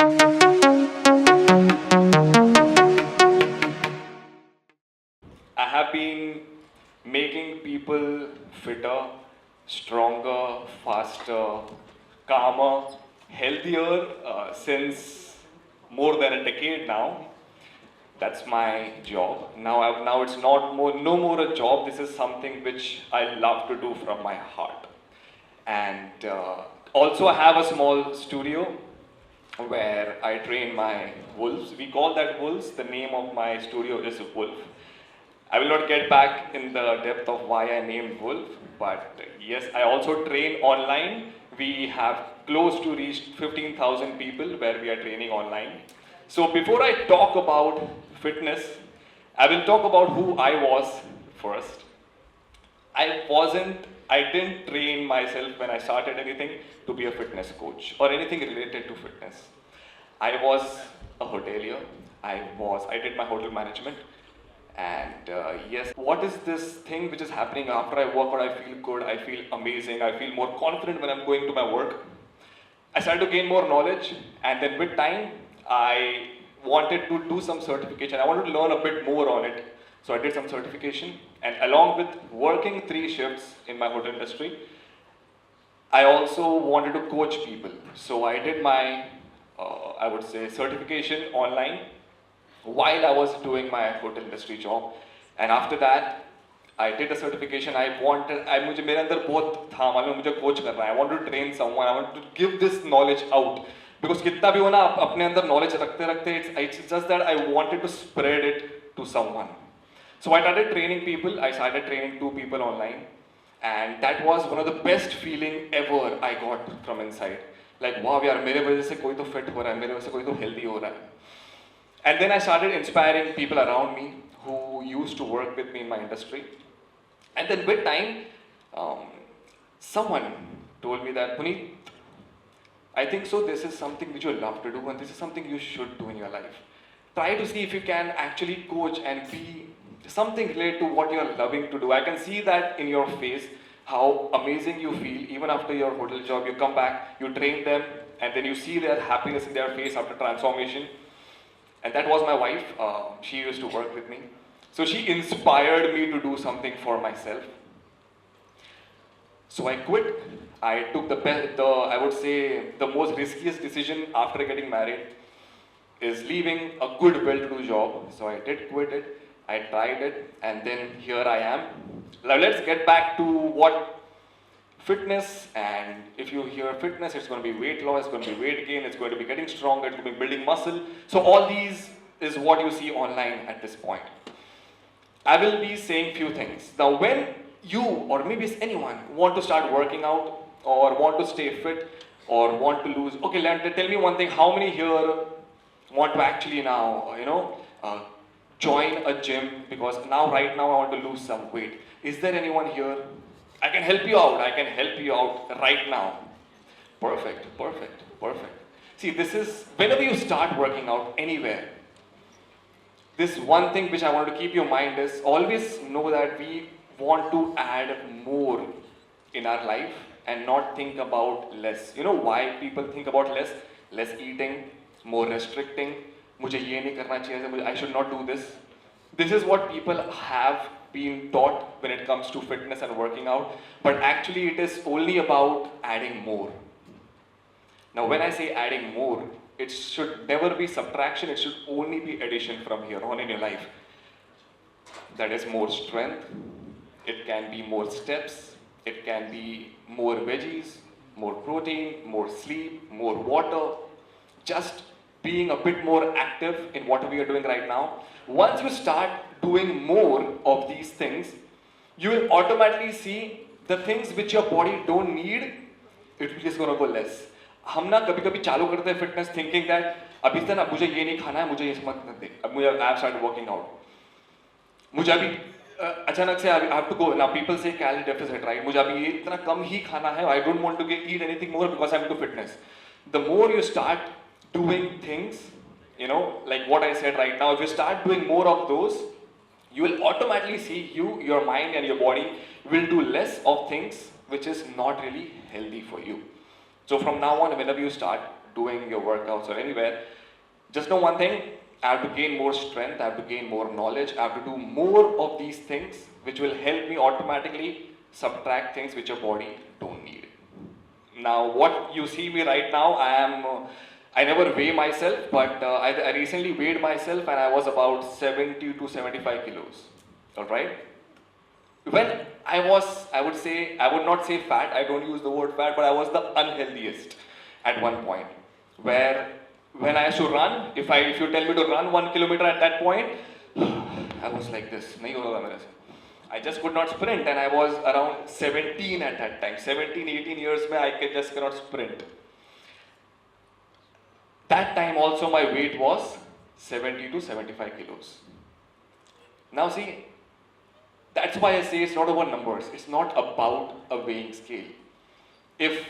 I have been making people fitter, stronger, faster, calmer, healthier since more than a decade now. That's my job. Now it's not more, no more a job. This is something which I love to do from my heart. And also, I have a small studio where I train my wolves. We call that wolves. The name of my studio is Wolf. I will not get back in the depth of why I named Wolf, but yes, I also train online. We have close to reach 15,000 people where we are training online. So before I talk about fitness, I will talk about who I was first. I didn't train myself when I started anything to be a fitness coach or anything related to fitness. I was a hotelier. I did my hotel management. And yes, what is this thing which is happening after I work out? I feel good, I feel amazing, I feel more confident when I'm going to my work. I started to gain more knowledge, and then with time, I wanted to do some certification. I wanted to learn a bit more on it. So I did some certification, and along with working 3 shifts in my hotel industry, I also wanted to coach people. So I did my, I would say, certification online while I was doing my hotel industry job. And after that, I did a certification. मुझे मेरे अंदर बहुत था मालूम मुझे coach करना है. I wanted to train someone. I wanted to give this knowledge out. Because कितना भी हो ना अपने अंदर knowledge रखते रखते it's just that I wanted to spread it to someone. So I started training people. I started training 2 people online. And that was one of the best feeling ever I got from inside. Like wow यार मेरे वजह से कोई तो fit हो रहा है मेरे वजह से कोई तो healthy हो रहा है. And then I started inspiring people around me who used to work with me in my industry. And then with time, someone told me that, Puneet, I think so this is something which you love to do and this is something you should do in your life. Try to see if you can actually coach and be something related to what you're loving to do. I can see that in your face, how amazing you feel even after your hotel job. You come back, you train them, and then you see their happiness in their face after transformation. And that was my wife. She used to work with me. So she inspired me to do something for myself. So I quit. I took I would say, the most riskiest decision after getting married is leaving a good, well-to-do job. So I did quit it. I tried it, and then here I am. Now let's get back to what fitness, and if you hear fitness, it's going to be weight loss, it's going to be weight gain, it's going to be getting stronger, it's going to be building muscle. So all these is what you see online at this point. I will be saying few things. Now when you or maybe anyone want to start working out or want to stay fit or want to lose, okay, tell me one thing, how many here want to actually now, join a gym because right now I want to lose some weight. Is there anyone here? I can help you out. I can help you out right now. Perfect, perfect, perfect. See, this is, whenever you start working out anywhere, this one thing which I want to keep your mind is always know that we want to add more in our life and not think about less. You know why people think about less? Less eating, more restricting. मुझे ये नहीं करना चाहिए, I should not do this. This is what people have been taught when it comes to fitness and working out, but actually it is only about adding more. Now when I say adding more, it should never be subtraction, it should only be addition from here on in your life. That is more strength, it can be more steps, it can be more veggies, more protein, more sleep, more water, just being a bit more active in whatever you're doing right now. Once you start doing more of these things, you will automatically see the things which your body don't need, it is going to go less. हम ना कभी कभी चालू करते हैं fitness thinking that अभी तक ना मुझे ये नहीं खाना है, मुझे ये मत दे, अब मुझे आई स्टार्ट वर्किंग आउट, मुझे अभी अचानक से आई हैव टू गो ना, पीपल से कैलोरी डेफिसिट राइट, मुझे अभी ये इतना कम ही खाना है, I don't want to eat anything more because I am to fitness. The more you start doing things, like what I said right now, if you start doing more of those, you will automatically see your mind and your body will do less of things which is not really healthy for you. So from now on, whenever you start, doing your workouts or anywhere, just know one thing, I have to gain more strength, I have to gain more knowledge, I have to do more of these things which will help me automatically subtract things which your body don't need. Now, what you see me right now, I never weigh myself, but I recently weighed myself and I was about 70 to 75 kilos. All right? When I would say, I would not say fat, I don't use the word fat, but I was the unhealthiest at one point. Where when I used to run, if you tell me to run 1 kilometer at that point, I was like this. नहीं होगा मेरे से. I just could not sprint and I was around 17 at that time. 17, 18 years mein I just cannot sprint. That time also my weight was 70 to 75 kilos. Now see, that's why I say it's not about numbers. It's not about a weighing scale. If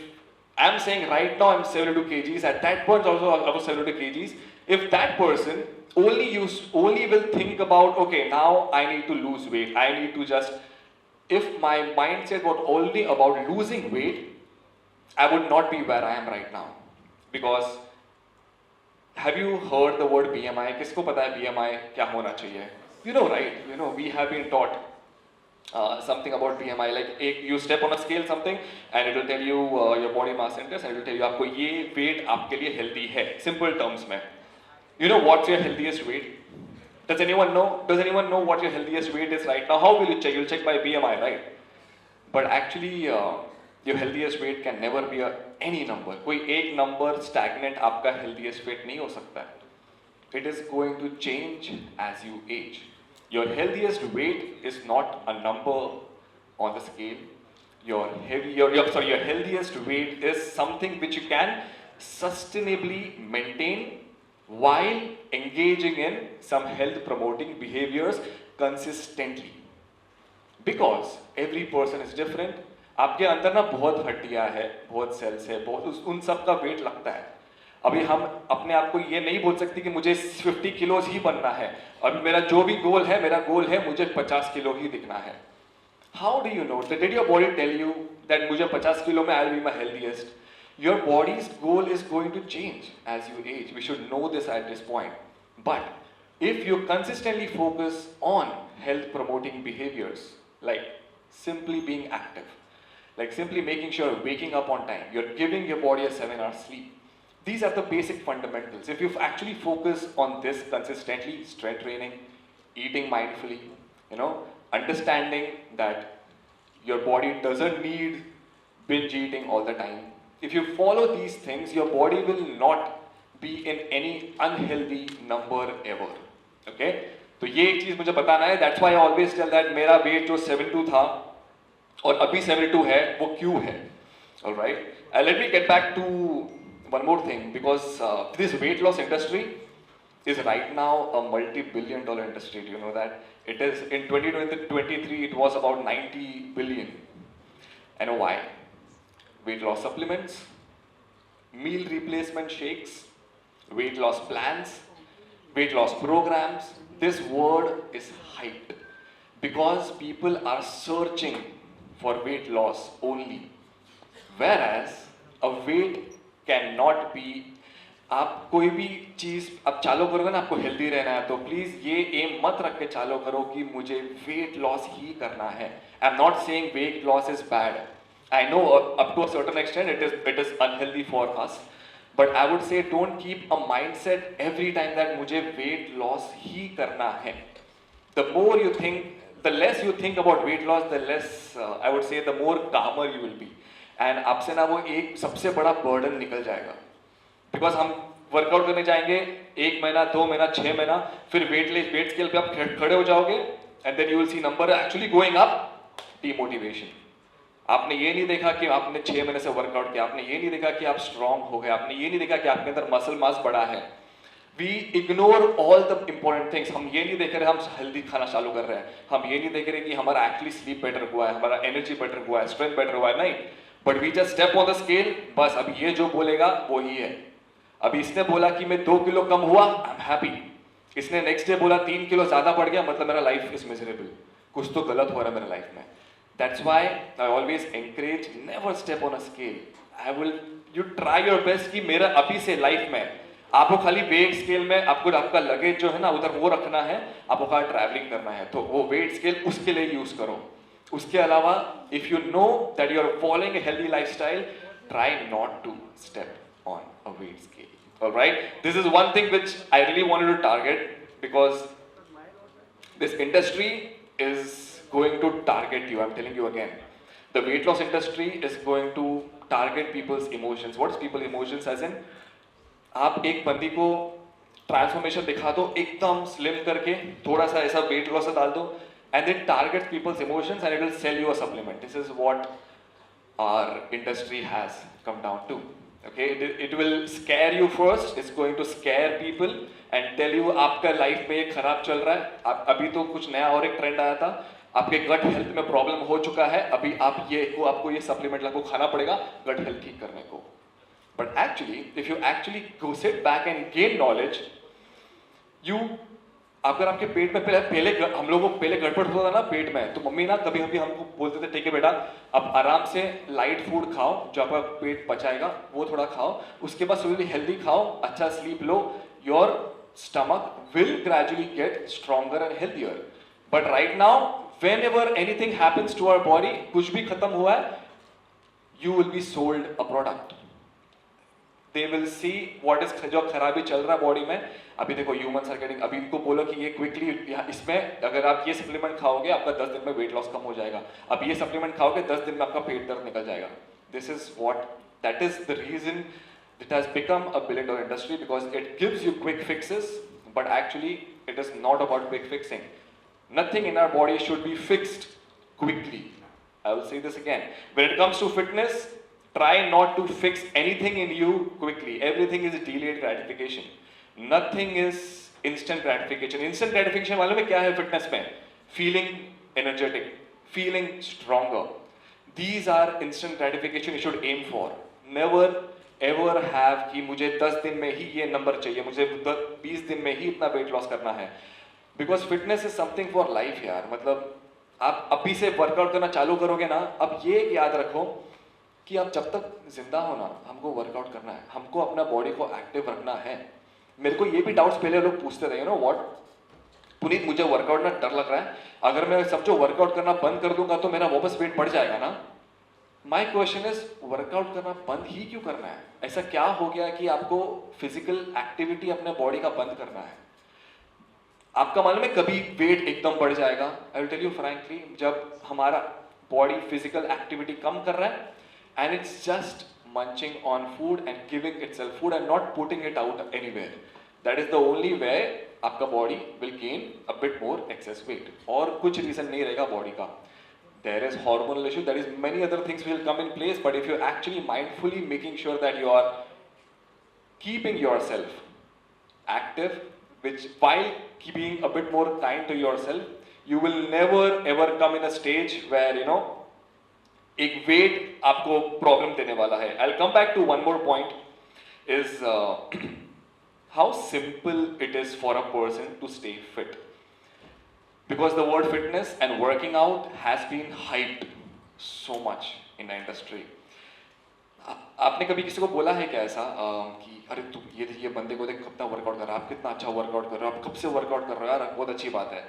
I'm saying right now I'm 72 kgs, at that point also I was 72 kgs. If that person only will think about, okay, now I need to lose weight. I need to just, if my mindset was only about losing weight, I would not be where I am right now. Because have you heard the word BMI? किसको पता है BMI क्या होना चाहिए? You know, right? You know, we have been taught something about BMI. Like you step on a scale something and it will tell you your body mass index and it will tell you आपको ये weight आपके लिए healthy है. Simple terms में. You know what's your healthiest weight? Does anyone know? Does anyone know what your healthiest weight is right now? How will you check? You'll check by BMI, right? But actually, your healthiest weight can never be any number. कोई एक number stagnant आपका healthiest weight नहीं हो सकता है. It is going to change as you age. Your healthiest weight is not a number on the scale. Your healthiest weight is something which you can sustainably maintain while engaging in some health promoting behaviors consistently. Because every person is different. आपके अंदर ना बहुत हड्डियां है, बहुत sales है, बहुत उन सब का वेट लगता है. अभी हम अपने आप को ये नहीं बोल सकते कि मुझे 50 किलोज ही बनना है. अभी मेरा जो भी गोल है, मेरा गोल है मुझे 50 किलो ही दिखना है. How do you know? Did your body tell you that मुझे 50 किलो में I will be my healthiest? Your body's goal is going to change as you age. We should know this at this point. But if you consistently focus on health promoting behaviors, like simply being active, like simply making sure waking up on time, you're giving your body a 7-hour sleep. These are the basic fundamentals. If you actually focus on this consistently, strength training, eating mindfully, understanding that your body doesn't need binge eating all the time. If you follow these things, your body will not be in any unhealthy number ever. Okay? तो ये एक चीज मुझे बताना है. That's why I always tell that मेरा weight जो 72 था और अभी 72 है, वो क्यों है? All right? Let me get back to one more thing, because this weight loss industry is right now a multi-billion-dollar industry. Do you know that? It is in 2023 it was about 90 billion. I know why. Weight loss supplements, meal replacement shakes, weight loss plans, weight loss programs. This word is hyped because people are searching for weight loss only. Whereas a weight cannot be, आप कोई भी चीज आप चालू करोगे ना, आपको healthy रहना है तो प्लीज ये एम मत रख के चालू करो कि मुझे वेट लॉस ही करना है. I am not saying weight loss is bad. I know up to a certain extent it is unhealthy for us, but I would say don't keep a mindset every time that मुझे weight loss ही करना है. The more you think, the less you think about weight loss, the less I would say the more calmer you will be. And आपसे ना वो एक सबसे बड़ा burden निकल जाएगा. Because हम वर्कआउट करने जाएंगे 1 महीना, 2 महीना, 6 महीना, फिर वेट स्केल पे आप खड़े हो जाओगे and then you will see number actually going up. Demotivation. आपने ये नहीं देखा कि आपने 6 महीने से वर्कआउट किया, आपने ये नहीं देखा कि आप स्ट्रांग हो गए, आपने ये नहीं देखा कि आपके अंदर मसल मास बढ़ा है. We ignore all the important things. हम ये नहीं देख रहे हम हेल्दी खाना चालू कर रहे हैं, हम ये नहीं देख रहे कि हमारा एक्चुअली स्लीप बेटर हुआ है, हमारा एनर्जी बेटर हुआ है, स्ट्रेंथ बेटर हुआ है, नहीं. But we just step on the scale. बस अभी ये जो बोलेगा वो ही है. अभी इसने बोला कि मैं 2 किलो कम हुआ, आई एम हैप्पी. इसने नेक्स्ट डे बोला 3 किलो ज्यादा बढ़ गया, मतलब मेरा लाइफ इज मिजरेबल. कुछ तो गलत हो रहा है मेरे लाइफ में. That's why I always encourage never step on a scale I will you try your best कि मेरा अभी से लाइफ में आपको खाली वेट स्केल में आपको आपका लगेज जो है ना उधर वो रखना है, आपको कहाँ ट्रैवलिंग करना है तो वो वेट स्केल उसके लिए यूज करो. उसके अलावा if you know that you are following a healthy lifestyle, try not to step on a weight scale. Alright, this is one thing which I really wanted to target because this industry is going to target you. I'm telling you again, the weight loss industry is going to target people's emotions. What is people's emotions? As in, आप एक बंदी को transformation दिखा दो एकदम slim करके, थोड़ा सा ऐसा वेट लॉस डाल दो, and it targets people's emotions and it will sell you a supplement. This is what our industry has come down to. Okay, it will scare you first. It's going to scare people and tell you आपका life में ये खराब चल रहा है, आप अभी तो कुछ नया और एक ट्रेंड आया था, आपके गट हेल्थ में प्रॉब्लम हो चुका है, अभी आप ये को आपको ये सप्लीमेंट आपको खाना पड़ेगा गट हेल्थ ठीक करने को. But actually if you actually go sit back and gain knowledge, you अगर आपके पेट में पहले हम लोगों को पहले गड़बड़ होता था ना पेट में, तो मम्मी ना कभी कभी हमको बोलते थे ठीक है बेटा अब आराम से लाइट फूड खाओ जो आपका पेट पचाएगा वो थोड़ा खाओ, उसके बाद सुबह हेल्दी खाओ, अच्छा स्लीप लो, your stomach will gradually get stronger and healthier. But right now whenever anything happens to our body, कुछ भी खत्म हुआ है, you will be sold a product. They will see what is जो खराबी चल रहा है बॉडी में. अभी देखो ह्यूमन्स आर गेटिंग, अभी इनको बोलो कि ये क्विकली इसमें अगर आप ये सप्लीमेंट खाओगे आपका 10 दिन में वेट लॉस कम हो जाएगा, अब ये सप्लीमेंट खाओगे 10 दिन में आपका पेट दर्द निकल जाएगा. This is what, that is the reason it has become a billion dollar industry because it gives you quick fixes, but actually it is not about quick fixing. Nothing in our body should be fixed quickly. I will say this again, when it comes to fitness, try not to fix anything in you quickly. Everything is delayed gratification. Nothing is instant gratification. Instant gratification मालूम है क्या है fitness में? Feeling energetic, feeling stronger. These are instant gratification you should aim for. Never ever have कि मुझे 10 दिन में ही ये नंबर चाहिए, मुझे 20 दिन में ही इतना वेट लॉस करना है. Because fitness is something for life यार. मतलब आप अभी से वर्कआउट करना चालू करोगे ना, अब ये याद रखो कि आप जब तक जिंदा हो ना, हमको वर्कआउट करना है, हमको अपना बॉडी को एक्टिव रखना है. मेरे को ये भी डाउट्स पहले लोग पूछते थे, यू नो व्हाट पुनीत मुझे वर्कआउट ना डर लग रहा है, अगर मैं समझो वर्कआउट करना बंद कर दूंगा तो मेरा वापस वेट बढ़ जाएगा ना. माई क्वेश्चन इज वर्कआउट करना बंद ही क्यों करना है? ऐसा क्या हो गया कि आपको फिजिकल एक्टिविटी अपने बॉडी का बंद करना है? आपका मालूम है कभी वेट एकदम बढ़ जाएगा? I will tell you frankly, जब हमारा बॉडी फिजिकल एक्टिविटी कम कर रहा है and it's just munching on food and giving itself food and not putting it out anywhere. That is the only way आपका body will gain a bit more excess weight. और कुछ reason नहीं रहेगा body का. There is hormonal issue, there is many other things will come in place, but if you're actually mindfully making sure that you are keeping yourself active, which while being a bit more kind to yourself, you will never ever come in a stage where you know एक weight आपको problem देने वाला है. I will come back to one more point, is how simple it is for a person to stay fit. Because the word fitness and working out has been hyped so much in the industry. आपने कभी किसी को बोला है क्या ऐसा कि अरे तू ये बंदे को देख कितना वर्कआउट कर रहा है, आप कितना अच्छा वर्कआउट कर रहे हो, आप कब से वर्कआउट कर रहे हो यार, बहुत अच्छी बात है.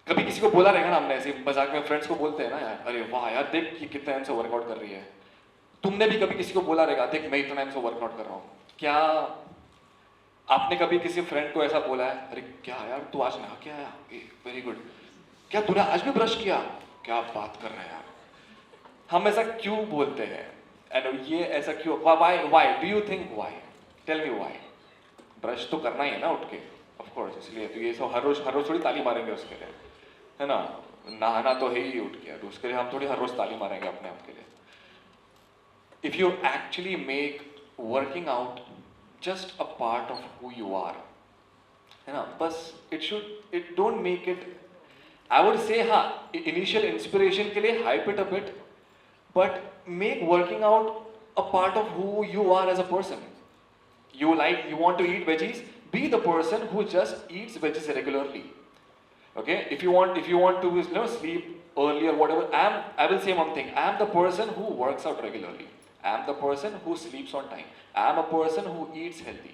कभी किसी को बोला रहेगा ना हमने, ऐसे मजाक में फ्रेंड्स को बोलते हैं ना यार, अरे वाह यार देख ये कितना टाइम से वर्कआउट कर रही है. तुमने भी कभी किसी को बोला रहेगा देख मैं इतना टाइम से वर्कआउट कर रहा हूँ. क्या आपने कभी किसी फ्रेंड को ऐसा बोला है, अरे क्या यार तू आज नहा के आया, वेरी गुड, क्या तूने आज भी ब्रश किया, क्या बात कर रहे हैं यार. हम ऐसा क्यों बोलते हैं? एंड ये ऐसा क्यों, why do you think, why, tell me why. Brush तो करना ही है ना उठ के, ऑफ कोर्स, इसलिए तो ये सब हर रोज थोड़ी ताली मारेंगे उसके लिए, है ना. नहाना तो है ही उठ के, तो उसके लिए हम थोड़ी हर रोज ताली मारेंगे अपने आप के लिए. If you actually make working out just a part of who you are, है ना, बस it don't make it, I would say हाँ इनिशियल इंस्पिरेशन के लिए hype it a bit, but make working out a part of who you are as a person. You want to eat veggies, be the person who just eats veggies regularly. Okay, if you want to sleep early or whatever, I will say one thing, I am the person who works out regularly. I am the person who sleeps on time. I am a person who eats healthy.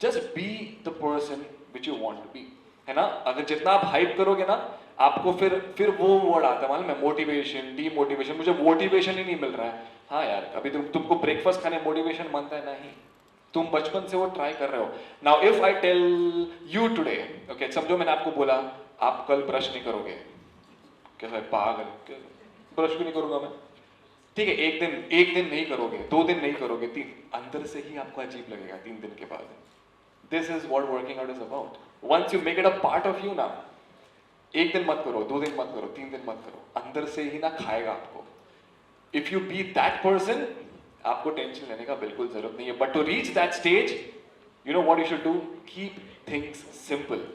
Just be the person which you want to be. है ना? अगर जितना आप hype करोगे ना, आपको फिर वो वर्ड आता है, मालूम है, मोटिवेशन, डीमोटिवेशन. मुझे मोटिवेशन ही नहीं मिल रहा है. हाँ यार, अभी तुमको ब्रेकफास्ट खाने मोटिवेशन बनता है नहीं. तुम बचपन से वो ट्राई कर रहे हो. Now if I tell you today, okay, समझो मैंने आपको बोला आप कल ब्रश नहीं करोगे. कैसा पागल, ब्रश भी नहीं करूंगा मैं. ठीक है, एक दिन नहीं करोगे, 2 दिन नहीं करोगे, 3, अंदर से ही आपको अजीब लगेगा 3 दिन के बाद. This is what working out is about. Once you make it a part of you ना, 1 दिन मत करो, 2 दिन मत करो, 3 दिन मत करो, अंदर से ही ना खाएगा आपको. If you be that person, आपको टेंशन लेने का बिल्कुल जरूरत नहीं है. But to reach that stage, you know what you should do, keep things simple.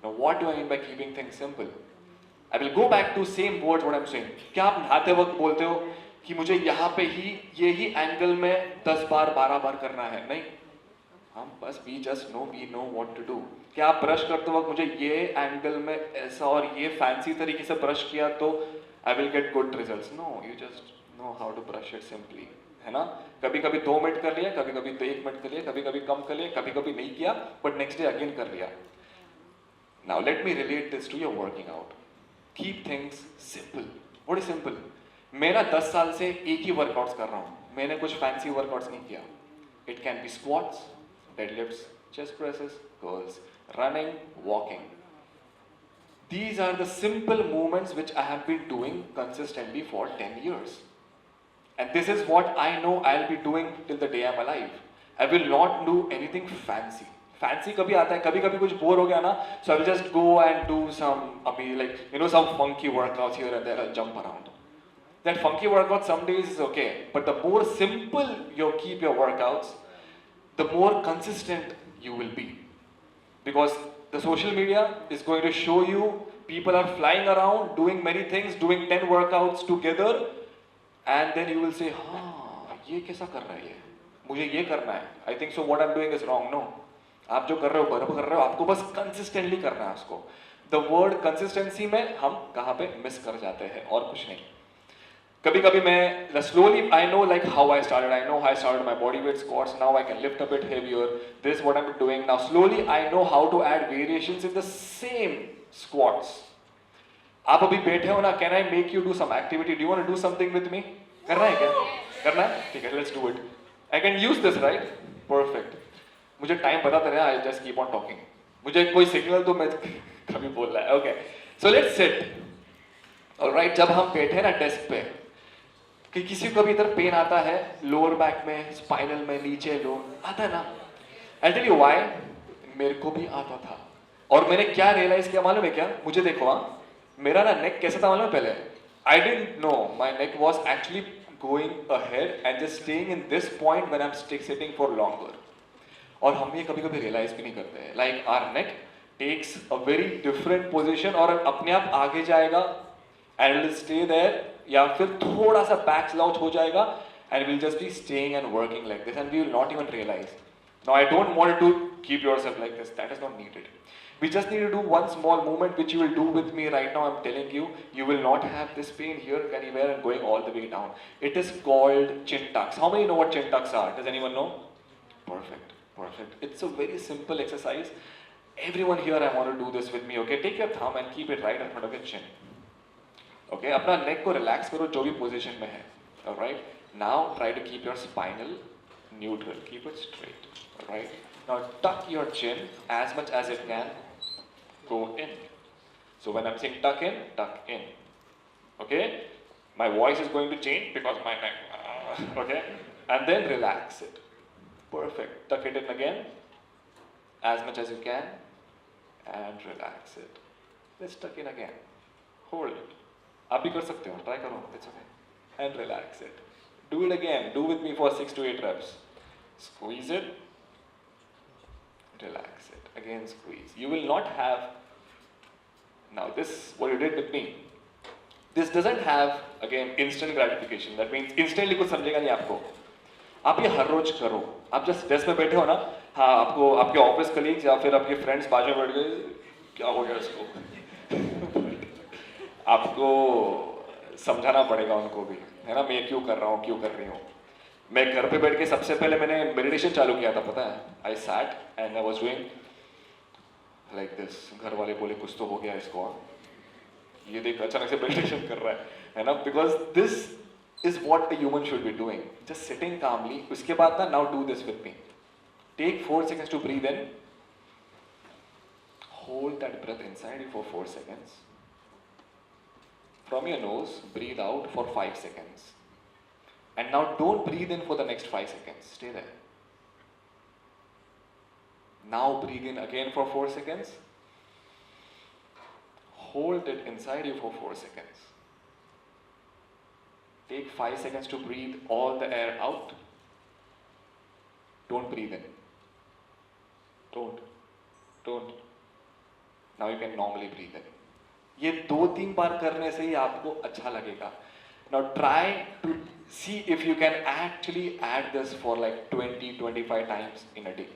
Now what do I mean by keeping things simple? I will go back to same words what I'm saying. क्या आप नहाते वक्त बोलते हो कि मुझे यहाँ पे ही ये ही एंगल में 10 बार 12 बार करना है? नहीं, हम बस we just know, we know what to do. क्या आप ब्रश करते वक्त मुझे ये एंगल में ऐसा और ये फैंसी तरीके से ब्रश किया तो I will get good results? No, you just know how to brush it simply. है ना? कभी कभी 2 मिनट कर लिया, कभी कभी 1 मिनट कर लिया, कभी कभी कम कर लिया, कभी कभी नहीं किया, but next day again कर लिया. Now let me relate this to your working out. Keep things simple. What is simple? मैं ना 10 साल से एक ही वर्कआउट्स कर रहा हूँ. मैंने कुछ फैंसी वर्कआउट्स नहीं किया. It can be squats, deadlifts, chest presses, curls, running, walking. These are the simple movements which I have been doing consistently for 10 years. And this is what I know I'll be doing till the day I'm alive. I will not do anything fancy. Fancy कभी आता है, कभी कभी कुछ bore हो गया ना, so I will just go and do some, like, you know, some funky workouts here and there, I'll jump around. That funky workout some days is okay, but the more simple you keep your workouts, the more consistent you will be. Because the social media is going to show you people are flying around, doing many things, doing 10 workouts together, and then you will say, हाँ, ये कैसा कर रहा है ये? मुझे ये करना है. I think so what I'm doing is wrong. No. आप जो कर रहे हो बराबर कर रहे हो, आपको बस कंसिस्टेंटली करना है उसको. द वर्ड कंसिस्टेंसी में हम कहाँ पे मिस कर जाते हैं, और कुछ नहीं. कभी कभी मैं slowly, I know like how I started, I know how I started my body weight squats. Now I can lift a bit heavier. This what I am doing now. Slowly I know how to add variations in the same squats. आप अभी बैठे हो ना, can I make you do some activity? Do you want to do something with me? करना है क्या? करना है? ठीक है, let's do it. I can use this, right? Perfect. मुझे टाइम बताते रहे, I just keep on talking. मुझे कोई सिग्नल तो मैं कभी बोल रहा है. Okay, so let's sit. Alright, जब हम बैठे ना डेस्क पे, कि किसी को भी इधर पेन आता है, लोअर बैक में, स्पाइनल में, नीचे लोअर आता है ना. I tell you why. मेरे को भी आता था. और मैंने क्या रियलाइज किया मालूम है क्या? मुझे देखो, हाँ, मेरा ना नेक कैसा था मालूम है पहले? I didn't know my neck was actually going ahead and just staying in this point when I am sitting for longer. और हम ये कभी कभी रियलाइज भी नहीं करते हैं. Like our neck takes a very different position और अपने आप आगे जाएगा एंड विल स्टे देयर, या फिर थोड़ा सा बैक स्लाउच हो जाएगा and will just be staying and working like this and we will not even realize. Now I don't want to keep yourself like this. That is not needed. We just need to do one small movement which you will do with me right now. I'm telling you, you will not have this pain here anywhere and going all the way down. It is called chin tucks. How many know what chin tucks are? Does anyone know? Perfect. Perfect. It's a very simple exercise. Everyone here, I want to do this with me. Okay, take your thumb and keep it right in front of your chin. Okay, अपना neck को relax करो जो भी position में है. All right. Now try to keep your spinal neutral. Keep it straight. All right. Now tuck your chin as much as it can. Go in. So when I'm saying tuck in. Okay. My voice is going to change because my neck. Okay. And then relax it. Perfect. Tuck it in again, as much as you can, and relax it. Let's tuck in again. Hold it. आप भी कर सकते हो. Try करो. It's okay. And relax it. Do it again. Do with me for 6 to 8 reps. Squeeze it. Relax it. Again squeeze. You will not have. Now this, what you did with me. This doesn't have again instant gratification. That means instantly कुछ समझेगा नहीं आपको. आप ये हर रोज करो. आप just desk में बैठे हो ना, हाँ, आपको आपके ऑफिस कलीग्स या फिर आपके फ्रेंड्स बाजू में बैठ गए, क्या हो गया इसको? आपको समझाना पड़ेगा उनको भी, है ना, मैं क्यों कर रहा हूँ, क्यों कर रही हूँ. मैं घर पे बैठ के सबसे पहले मैंने मेडिटेशन चालू किया था, पता है? I sat and I was doing like this. घर वाले बोले कुछ तो हो गया इसको, ये देख अचानक से मेडिटेशन कर रहा है ना? Because this is what a human should be doing, just sitting calmly. उसके बाद ना, now do this with me. Take 4 seconds to breathe in. Hold that breath inside you for 4 seconds. From your nose, breathe out for 5 seconds. And now don't breathe in for the next 5 seconds. Stay there. Now breathe in again for 4 seconds. Hold it inside you for 4 seconds. Take 5 seconds to breathe all the air out. Don't breathe in. Don't. Now you can normally breathe in. ये 2-3 बार करने से ही आपको अच्छा लगेगा. Now try to see if you can actually add this for like 20-25 times in a day.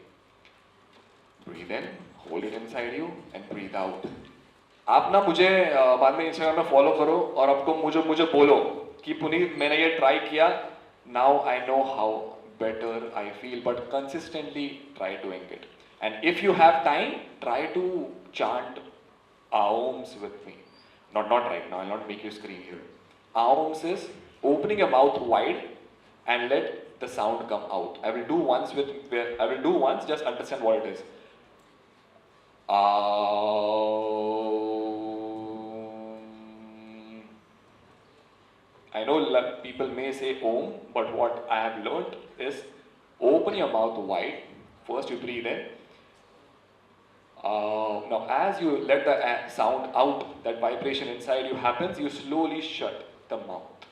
Breathe in, hold it inside you and breathe out. आप ना मुझे बाद में इंस्टाग्राम में फॉलो करो और आपको मुझे बोलो कि पुनीत मैंने ये ट्राई किया, now I know how better I feel, but consistently try doing it. And if you have time, try to chant Aums with me. Not right now, I'll not make you scream here. Aums is opening your mouth wide and let the sound come out. I will do once, just understand what it is. I know people may say Om, but what I have learned is open your mouth wide. First you breathe in. Now as you let the sound out, that vibration inside you happens, you slowly shut the mouth.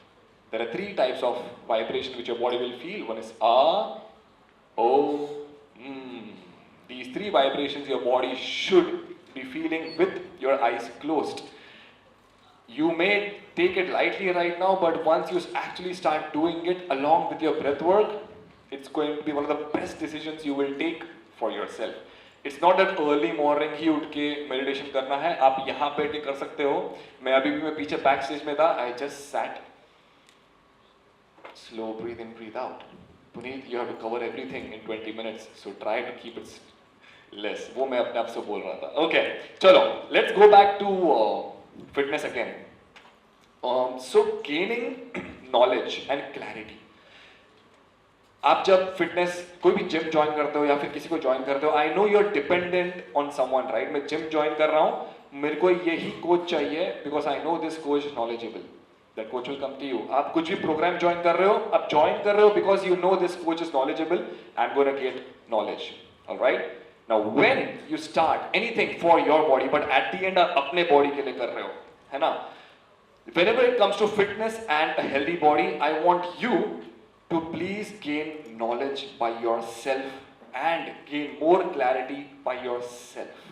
There are 3 types of vibration which your body will feel. One is Ah, O, These 3 vibrations your body should be feeling with your eyes closed. You may take it lightly right now, but once you actually start doing it along with your breath work, it's going to be one of the best decisions you will take for yourself. It's not that early morning ही उठ के meditation करना है. आप यहाँ बैठ के कर सकते हो. मैं पीछे backstage में था. I just sat. Slow breathe in, breathe out. Puneet, you have to cover everything in 20 minutes, so try to keep it less. वो मैं अपने आप से बोल रहा था. Okay, चलो, let's go back to fitness again. So gaining knowledge and clarity. आप जब फिटनेस कोई भी जिम ज्वाइन करते हो या फिर किसी को ज्वाइन करते हो, I know you are dependent on someone, right? मैं जिम ज्वाइन कर रहा हूँ, मेरे को यही कोच चाहिए because I know this coach knowledgeable, that coach will come to you. आप कुछ भी प्रोग्राम ज्वाइन कर रहे हो, आप ज्वाइन कर रहे हो because you know this coach is knowledgeable, I am gonna get knowledge. Alright, now when you start anything for your body, but at the end आप अपने बॉडी के लिए कर रहे हो, है ना? Whenever it comes to fitness and a healthy body, I want you to please gain knowledge by yourself and gain more clarity by yourself.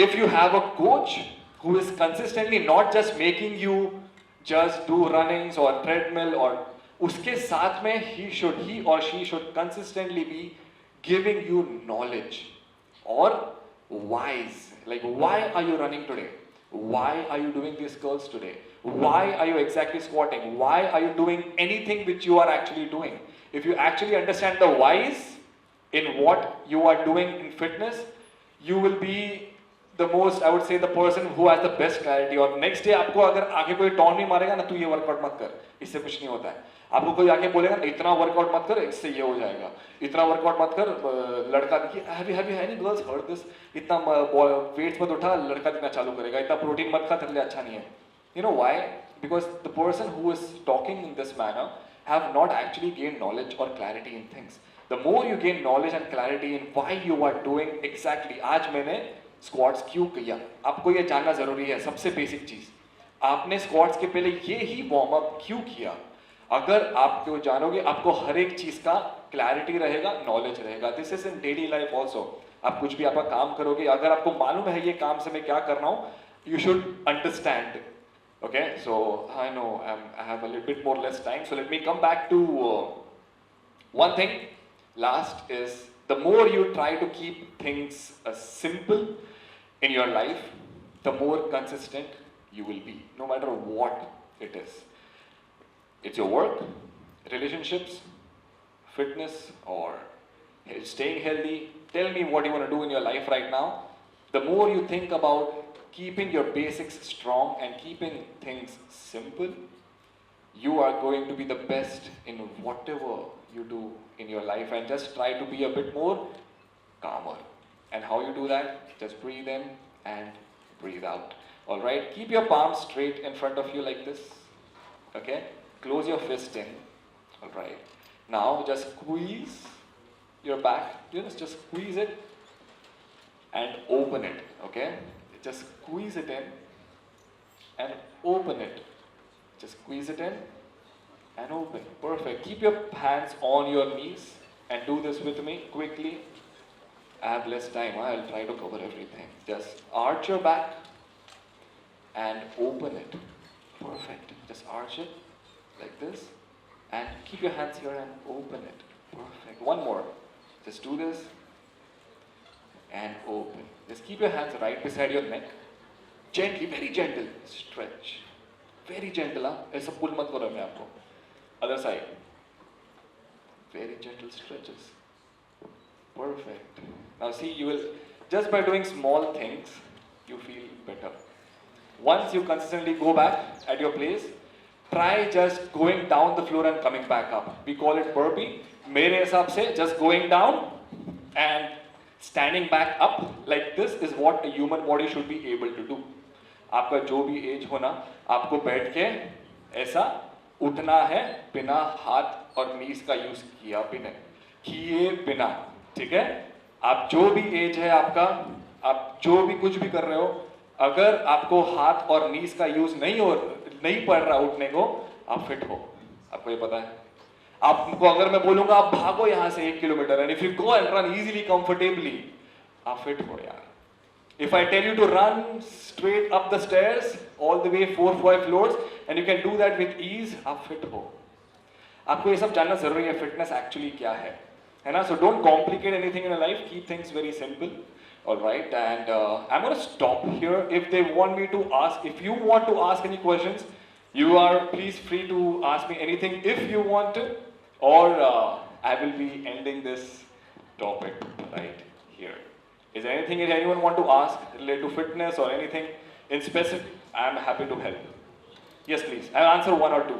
If you have a coach who is consistently not just making you just do runnings or treadmill, or uske saath mein he or she should consistently be giving you knowledge or whys, like why are you running today? Why are you doing these curls today? Why are you exactly squatting? Why are you doing anything which you are actually doing? If you actually understand the whys in what you are doing in fitness, you will be the most, I would say, the person who has the best clarity. और next day आपको अगर आगे कोई ton नहीं मारेगा ना, तू ये वर्कआउट मत कर, इससे कुछ नहीं होता है. आपको कोई आके बोलेगा इतना वर्कआउट मत कर, इससे ये हो जाएगा, इतना वर्कआउट मत कर, लड़का देखिए, have you any girls heard this, इतना वेट्स मत उठा, लड़का दिखना चालू करेगा, इतना प्रोटीन मत खा, तेरे लिए अच्छा नहीं है. You know why? Because the person who is talking in this manner have not actually gained knowledge or clarity in things. The more you gain knowledge and clarity in why you are doing exactly, आज मैंने squats क्यों किया, आपको ये जानना जरूरी है. सबसे बेसिक चीज, आपने स्क्वाट्स के पहले ये ही वार्म अप क्यों किया? अगर आप क्यों जानोगे, आपको हर एक चीज का क्लैरिटी रहेगा, नॉलेज रहेगा. This is in daily life also. आप कुछ भी आपका काम करोगे, अगर आपको मालूम है ये काम से मैं क्या कर रहा हूँ, you should understand. Okay, so I know I have a little bit more less time, so let me come back to one thing. Last is, the more you try to keep things simple in your life, the more consistent you will be, no matter what it is. It's your work, relationships, fitness, or staying healthy. Tell me what you want to do in your life right now. The more you think about keeping your basics strong and keeping things simple, you are going to be the best in whatever you do in your life, and just try to be a bit more calmer. And how you do that? Just breathe in and breathe out. All right, keep your palms straight in front of you like this. Okay, close your fist in. All right, now just squeeze your back. Just squeeze it and open it. Okay, just squeeze it in and open it. Just squeeze it in and open. Perfect. Keep your hands on your knees and do this with me quickly. I have less time. I'll try to cover everything. Just arch your back and open it. Perfect. Just arch it like this and keep your hands here and open it. Perfect. One more. Just do this and open. Just keep your hands right beside your neck. Gently, very gentle. Stretch. Very gentle, huh? ऐसा pull मत करो मैं आपको. Other side. Very gentle stretches. Perfect. Now see, you will, just by doing small things, you feel better. Once you consistently go back at your place, try just going down the floor and coming back up. We call it burpee. मेरे हिसाब से just going down and standing back up like this is what a human body should be able to do. आपका जो भी as हो ना, आपको बैठ के ऐसा उठना है बिना हाथ और नीज का यूज किए बिना. ठीक है, आप जो भी एज है आपका, आप जो भी कुछ भी कर रहे हो, अगर आपको हाथ और नीज का यूज नहीं पड़ रहा उठने को, आप फिट हो. आपको ये पता है. आपको अगर मैं बोलूंगा आप भागो यहां से 1 kilometre and if you go and run easily comfortably, आप फिट हो यार. If I tell you to run straight up the stairs all the way 4-5 floors and you can do that with ease, आप fit हो. आपको ये सब जानना जरूरी है, fitness actually क्या है ना? So don't complicate anything in your life. Keep things very simple. All right, and I'm going to stop here. If they want me to ask, if you want to ask any questions, you are please free to ask me anything if you want to, or I will be ending this topic right here. Is there anything that anyone want to ask related to fitness or anything in specific? I am happy to help. Yes, please. I'll answer one or two.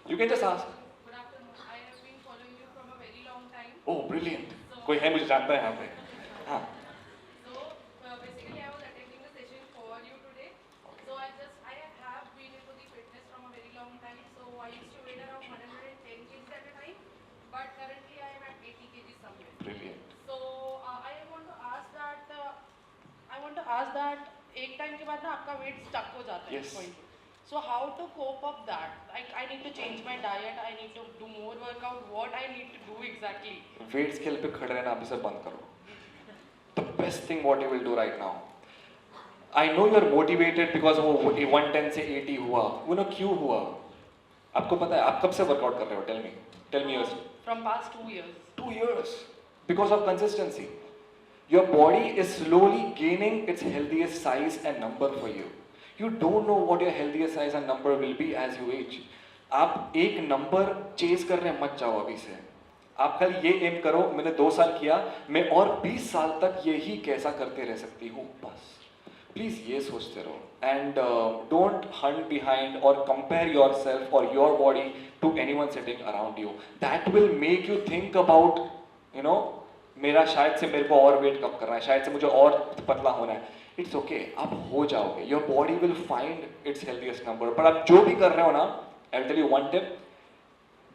You can just ask. Good afternoon. I have been following you from a very long time. Oh, brilliant. कोई है मुझे जानता है यहाँ पे. हाँ. So basically, I was attending the session for you today. So I have been into the fitness from a very long time. So I used to weigh around 110 kgs at a time, but currently I am at 80 kgs somewhere. Brilliant. So I want to ask that एक time के बाद ना आपका weight stuck हो जाता है. Yes. So how to cope up that? Like I need to change my diet, I need to do more workout. What I need to do exactly? Weight scale पे खड़े रहना अभी से बंद करो. The best thing what you will do right now. I know you are motivated because वो 110 से 80 हुआ. वो ना क्यों हुआ? आपको पता है आप कब से वर्कआउट कर रहे हो? Tell me yours. From past 2 years. 2 years. Because of consistency. Your body is slowly gaining its healthiest size and number for you. You don't know what your healthiest size and number will be as you age. आप एक number chase करने मत जाओ अभी से. आप कल ये एम करो, मैंने 2 साल किया, मैं और 20 साल तक यही कैसा करते रह सकती हूँ, बस. प्लीज ये सोचते रहो. एंड डोंट हंट बिहाइंड और कंपेयर योर सेल्फ और your body to anyone sitting around you. That will make you think about मेरा शायद से मेरे को और वेट कम करना है, शायद से मुझे और पतला होना है. इट्स ओके, आप हो जाओगे. Your body will find its healthiest number. पर आप जो भी कर रहे हो ना, I will tell you one tip,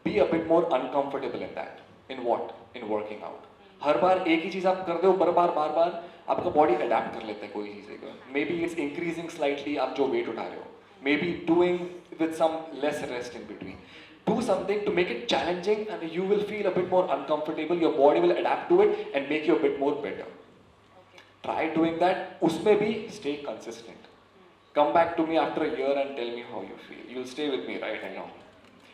be a bit more uncomfortable in that. In what? In working out. हर बार एक ही चीज आप कर रहे हो, बार बार आपका बॉडी अडेप्ट कर लेता है कोई चीज़ को. Maybe it's increasing slightly, आप जो वेट उठा रहे हो, maybe doing with some less rest in between. Do something to make it challenging and you will feel a bit more uncomfortable. Your body will adapt to it and make you a bit more better. Okay. Try doing that. Usme bhi stay consistent. Come back to me after a year and tell me how you feel. You'll stay with me, right? I know.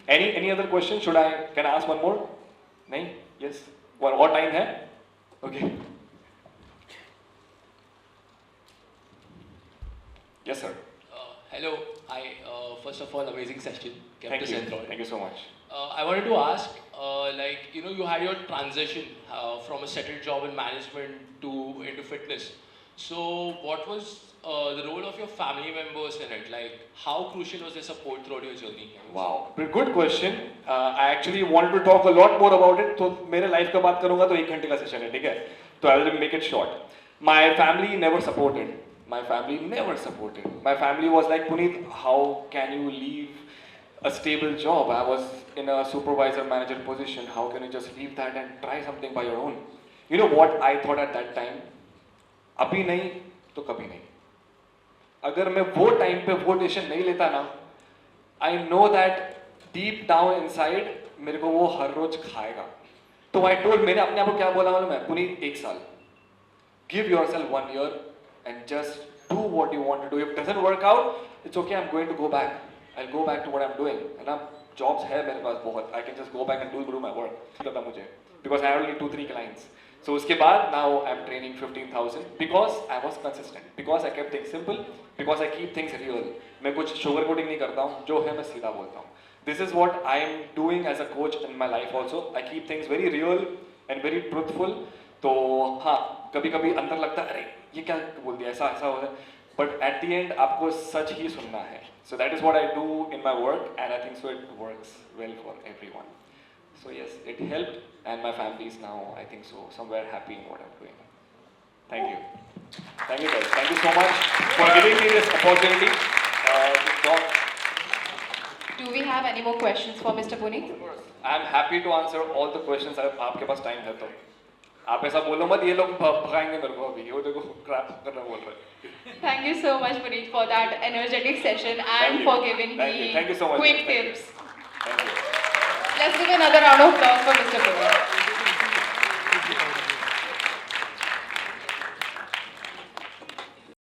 Any other question? Can I ask one more? Nahin? Yes. What time hai? Okay. Yes, sir. Hello. Hi. First of all, amazing session. Kept Thank us you. enjoyed. Thank you so much. I wanted to ask, you had your transition from a settled job in management to into fitness. So, what was the role of your family members in it? Like, how crucial was their support throughout your journey? Wow, good question. I actually wanted to talk a lot more about it. तो मेरे life का बात करूँगा तो 1 घंटे का session है, ठीक है? तो I will make it short. My family never supported. My family never supported. My family was like, Puneet, how can you leave a stable job? I was in a supervisor manager position. How can you just leave that and try something by your own? You know what I thought at that time? अभी नहीं तो कभी नहीं. अगर मैं वो time पे वो डिसीजन नहीं लेता ना, I know that deep down inside मेरे को वो हर रोज खाएगा. तो I told, मैंने अपने आप को क्या बोला मालूम है? पुनीत 1 साल. Give yourself 1 year and just do what you want to do. If it doesn't work out, it's okay. I'm going to go back. I'll go back to what I'm doing. है ना? Jobs है मेरे पास बहुत. I can just go back and do my work. पता मुझे. Because I have only 2-3 clients. So उसके बाद now I'm training 15,000 because I was consistent. Because I kept things simple. Because I keep things real. मैं कुछ sugar coating नहीं करता हूँ. जो है मैं सीधा बोलता हूँ. This is what I am doing as a coach in my life also. I keep things very real and very truthful. तो हाँ, कभी-कभी अंदर लगता है अरे ये क्या बोल दिया, ऐसा ऐसा हो रहा है. But at the end आपको सच ही सुनना है. So that is what I do in my work, and I think so it works well for everyone. So yes, it helped, and my family is now, I think so, somewhere happy in what I'm doing. Thank you. Thank you guys. Thank you so much for giving me this opportunity to talk. Do we have any more questions for Mr. Puneet? I'm happy to answer all the questions. आपके पास time है तो आप ऐसा बोलो मत, ये लोग भगाएंगे मेरे को अभी. वो देखो क्रैप करना बोल रहे हैं. Thank you so much, Puneet, for that energetic session Thank and you. for giving Thank you. Thank you so the much. quick Thank you. tips. Thank you. Let's give another round of applause for Mr. Puneet.